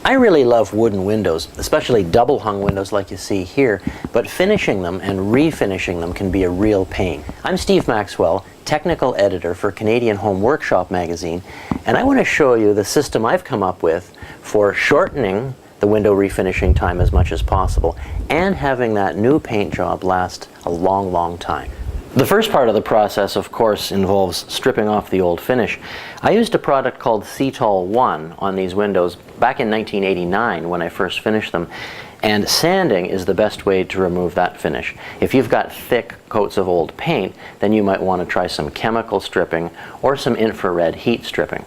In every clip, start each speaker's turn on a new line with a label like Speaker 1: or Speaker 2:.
Speaker 1: I really love wooden windows, especially double hung windows like you see here, but finishing them and refinishing them can be a real pain. I'm Steve Maxwell, technical editor for Canadian Home Workshop magazine, and I want to show you the system I've come up with for shortening the window refinishing time as much as possible and having that new paint job last a long, long time. The first part of the process, of course, involves stripping off the old finish. I used a product called Cetol 1 on these windows back in 1989 when I first finished them, and sanding is the best way to remove that finish. If you've got thick coats of old paint, then you might want to try some chemical stripping or some infrared heat stripping.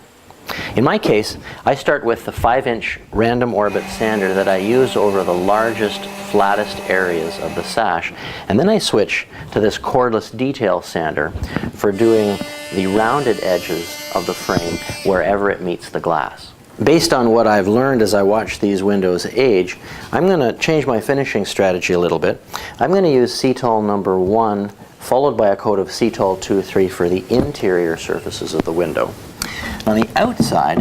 Speaker 1: In my case, I start with the 5-inch random orbit sander that I use over the largest, flattest areas of the sash, and then I switch to this cordless detail sander for doing the rounded edges of the frame wherever it meets the glass. Based on what I've learned as I watch these windows age, I'm going to change my finishing strategy a little bit. I'm going to use Cetol number 1 followed by a coat of Cetol 2-3 for the interior surfaces of the window. On the outside,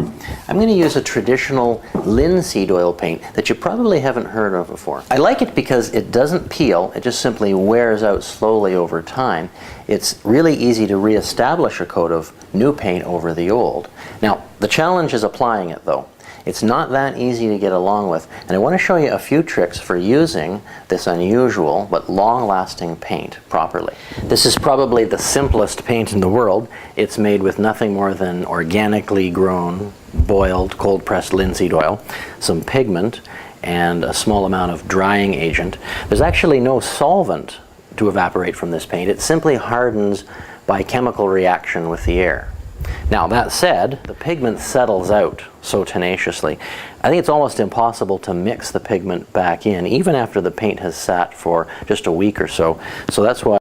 Speaker 1: I'm going to use a traditional linseed oil paint that you probably haven't heard of before. I like it because it doesn't peel, it just simply wears out slowly over time. It's really easy to re-establish a coat of new paint over the old. Now, the challenge is applying it though. It's not that easy to get along with, and I want to show you a few tricks for using this unusual but long-lasting paint properly. This is probably the simplest paint in the world. It's made with nothing more than organically grown, boiled, cold-pressed linseed oil, some pigment, and a small amount of drying agent. There's actually no solvent to evaporate from this paint. It simply hardens by chemical reaction with the air. Now, that said, the pigment settles out so tenaciously. I think it's almost impossible to mix the pigment back in, even after the paint has sat for just a week or so. So that's why